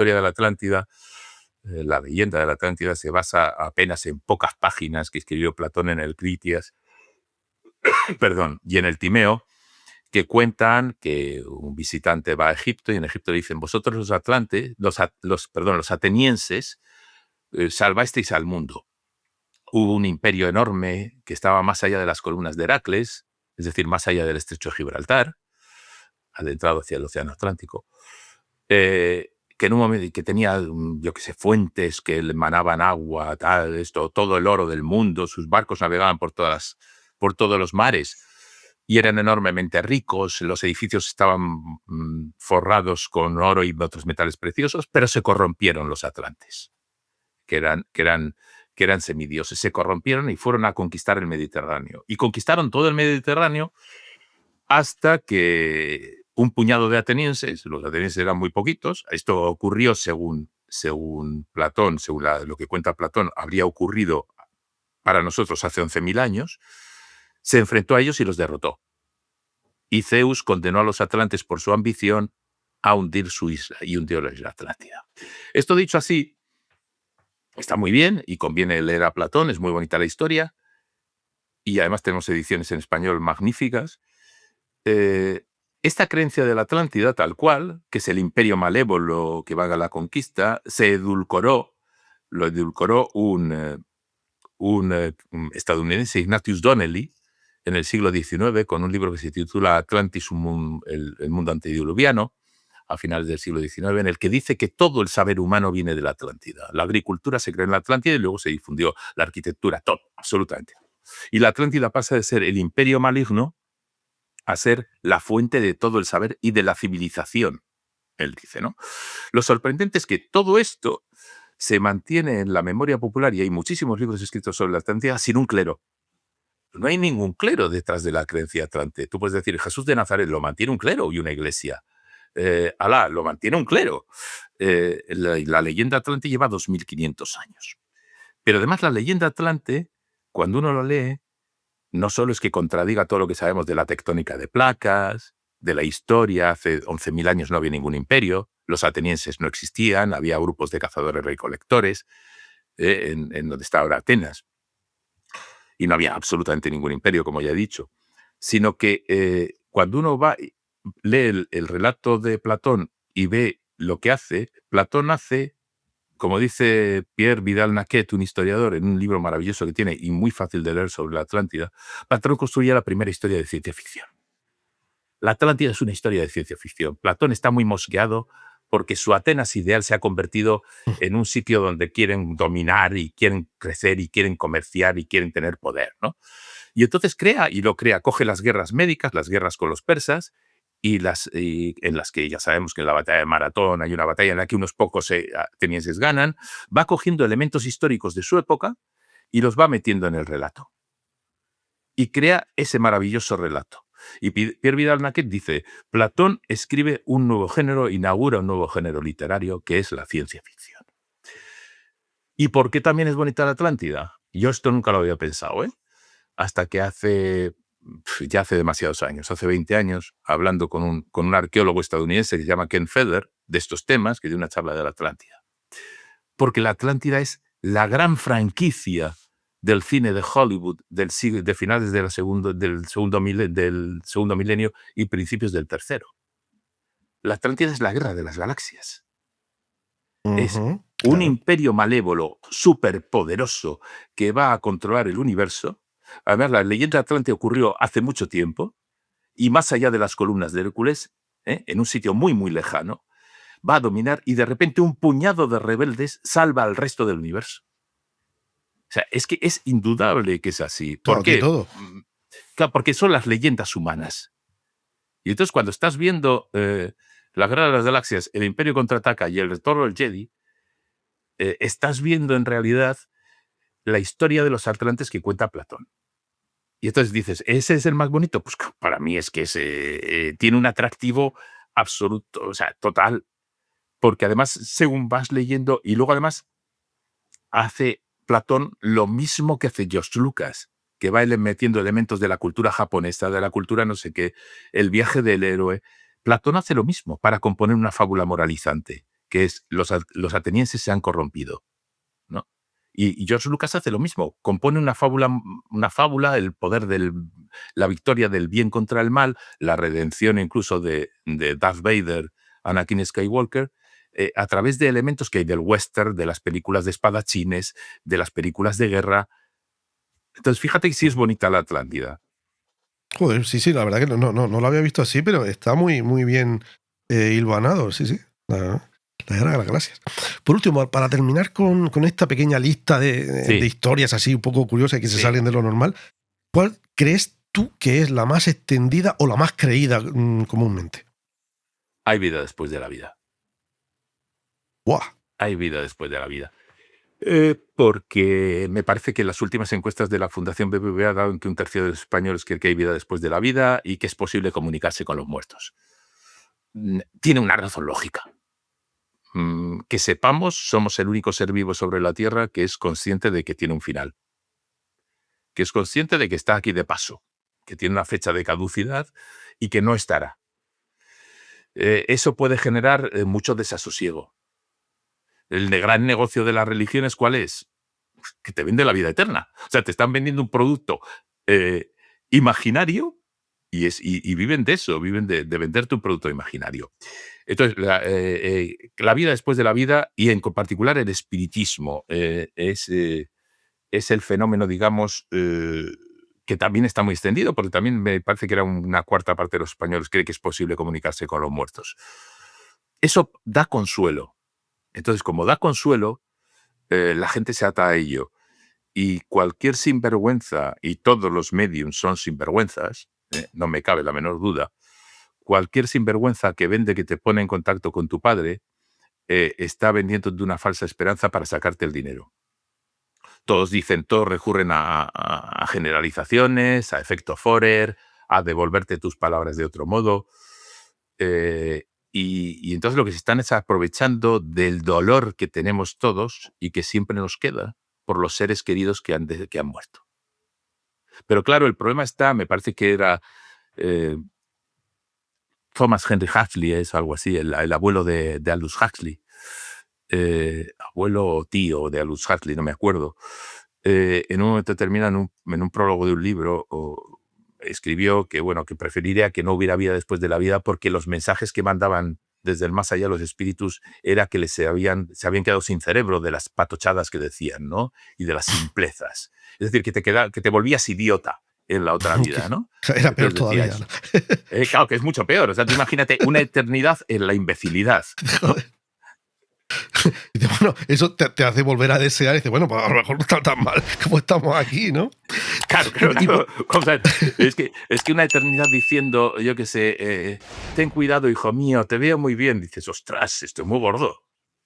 historia de la Atlántida, la leyenda de la Atlántida se basa apenas en pocas páginas que escribió Platón en el Critias, perdón, y en el Timeo, que cuentan que un visitante va a Egipto y en Egipto le dicen, vosotros los atlantes, los atenienses, salvasteis al mundo. Hubo un imperio enorme que estaba más allá de las columnas de Heracles, es decir, más allá del estrecho de Gibraltar, adentrado hacia el océano Atlántico, que en un momento que tenía, yo qué sé, fuentes que le emanaban agua, tal, esto, todo el oro del mundo, sus barcos navegaban por todos los mares y eran enormemente ricos, los edificios estaban forrados con oro y otros metales preciosos, pero se corrompieron los atlantes, que eran semidioses, se corrompieron y fueron a conquistar el Mediterráneo. Y conquistaron todo el Mediterráneo hasta que un puñado de atenienses, los atenienses eran muy poquitos, esto ocurrió según Platón, según lo que cuenta Platón, habría ocurrido para nosotros hace 11.000 años, se enfrentó a ellos y los derrotó. Y Zeus condenó a los atlantes por su ambición a hundir su isla, y hundió la isla Atlántida. Esto dicho así, está muy bien y conviene leer a Platón, es muy bonita la historia, y además tenemos ediciones en español magníficas. Esta creencia de la Atlántida, tal cual, que es el imperio malévolo que vaga la conquista, lo edulcoró un estadounidense, Ignatius Donnelly, en el siglo XIX, con un libro que se titula Atlantis, el mundo antediluviano, a finales del siglo XIX, en el que dice que todo el saber humano viene de la Atlántida. La agricultura se creó en la Atlántida y luego se difundió la arquitectura, todo, absolutamente. Y la Atlántida pasa de ser el imperio maligno a ser la fuente de todo el saber y de la civilización, él dice, ¿no? Lo sorprendente es que todo esto se mantiene en la memoria popular y hay muchísimos libros escritos sobre la Atlántida sin un clero. No hay ningún clero detrás de la creencia atlante. Tú puedes decir, Jesús de Nazaret lo mantiene un clero y una iglesia. Alá lo mantiene un clero. La leyenda atlante lleva 2.500 años. Pero además la leyenda atlante, cuando uno lo lee, no solo es que contradiga todo lo que sabemos de la tectónica de placas, de la historia, hace 11.000 años no había ningún imperio, los atenienses no existían, había grupos de cazadores recolectores en donde está ahora Atenas, y no había absolutamente ningún imperio, como ya he dicho, sino que cuando uno lee el relato de Platón y ve lo que hace, Platón hace, como dice Pierre Vidal-Naquet, un historiador, en un libro maravilloso que tiene y muy fácil de leer sobre la Atlántida, Platón construye la primera historia de ciencia ficción. La Atlántida es una historia de ciencia ficción. Platón está muy mosqueado porque su Atenas ideal se ha convertido en un sitio donde quieren dominar y quieren crecer y quieren comerciar y quieren tener poder, ¿no? Y entonces coge las guerras médicas, las guerras con los persas, y en las que ya sabemos que en la batalla de Maratón hay una batalla en la que unos pocos atenienses ganan, va cogiendo elementos históricos de su época y los va metiendo en el relato. Y crea ese maravilloso relato. Y Pierre Vidal-Naquet dice, Platón escribe un nuevo género, inaugura un nuevo género literario que es la ciencia ficción. ¿Y por qué también es bonita la Atlántida? Yo esto nunca lo había pensado, hasta que hace demasiados años, hace 20 años, hablando con un arqueólogo estadounidense que se llama Ken Feder, de estos temas, que dio una charla de la Atlántida. Porque la Atlántida es la gran franquicia del cine de Hollywood de finales del segundo milenio y principios del tercero. La Atlántida es la guerra de las galaxias. Es un claro. imperio malévolo superpoderoso que va a controlar el universo. Además, la leyenda atlante ocurrió hace mucho tiempo y más allá de las columnas de Hércules, en un sitio muy, muy lejano, va a dominar y de repente un puñado de rebeldes salva al resto del universo. O sea, es que es indudable que es así. ¿Por De qué? todo. Claro, porque son las leyendas humanas. Y entonces cuando estás viendo la Guerra de las Galaxias, el Imperio contraataca y el retorno del Jedi, estás viendo en realidad la historia de los atlantes que cuenta Platón. Y entonces dices, ¿ese es el más bonito? Pues para mí es que tiene un atractivo absoluto, o sea, total. Porque además, según vas leyendo, y luego además hace Platón lo mismo que hace George Lucas, que va metiendo elementos de la cultura japonesa, de la cultura no sé qué, el viaje del héroe. Platón hace lo mismo para componer una fábula moralizante. que es los atenienses se han corrompido, ¿no? Y George Lucas hace lo mismo, compone una fábula, el poder la victoria del bien contra el mal, la redención incluso de Darth Vader, Anakin Skywalker, a través de elementos que hay del western, de las películas de espadachines, de las películas de guerra. Entonces, fíjate que sí es bonita la Atlántida. Joder, sí, la verdad que no lo había visto así, pero está muy, muy bien hilvanado, sí. La verdad, las gracias. Por último, para terminar con esta pequeña lista de historias así un poco curiosas que se salen de lo normal, ¿cuál crees tú que es la más extendida o la más creída comúnmente? Hay vida después de la vida. ¡Buah! Hay vida después de la vida. Porque me parece que las últimas encuestas de la Fundación BBVA dan que un tercio de los españoles cree que hay vida después de la vida y que es posible comunicarse con los muertos. Tiene una razón lógica. Que sepamos, somos el único ser vivo sobre la Tierra que es consciente de que tiene un final. Que es consciente de que está aquí de paso, que tiene una fecha de caducidad y que no estará. Eso puede generar mucho desasosiego. El gran negocio de las religiones, ¿cuál es? Que te vende la vida eterna. O sea, te están vendiendo un producto imaginario y viven de eso, viven de venderte un producto imaginario. Entonces, la vida después de la vida y en particular el espiritismo es el fenómeno, digamos, que también está muy extendido, porque también me parece que era una cuarta parte de los españoles cree que es posible comunicarse con los muertos. Eso da consuelo. Entonces, como da consuelo, la gente se ata a ello. Y cualquier sinvergüenza, y todos los mediums son sinvergüenzas, no me cabe la menor duda, cualquier sinvergüenza que vende que te pone en contacto con tu padre, está vendiéndote una falsa esperanza para sacarte el dinero. Todos recurren a generalizaciones, a efecto Forer, a devolverte tus palabras de otro modo. Y entonces lo que se están es aprovechando del dolor que tenemos todos y que siempre nos queda por los seres queridos que han muerto. Pero claro, el problema está, me parece que era Thomas Henry Huxley, es algo así, el abuelo de Aldous Huxley, abuelo o tío de Aldous Huxley, no me acuerdo. En un momento determinado, en un prólogo de un libro, escribió que, bueno, que preferiría que no hubiera vida después de la vida porque los mensajes que mandaban desde el más allá los espíritus era que se habían quedado sin cerebro de las patochadas que decían, ¿no? Y de las simplezas. Es decir, que te volvías idiota en la otra vida, ¿no? Era peor todavía, ¿no? Claro, que es mucho peor. O sea, tú imagínate una eternidad en la imbecilidad, ¿no? Y dice, bueno, eso te hace volver a desear y dices, bueno, pues a lo mejor no está tan mal como estamos aquí, ¿no? Claro. O sea, es que una eternidad diciendo, yo qué sé, ten cuidado, hijo mío, te veo muy bien. Dices, ostras, esto es muy gordo.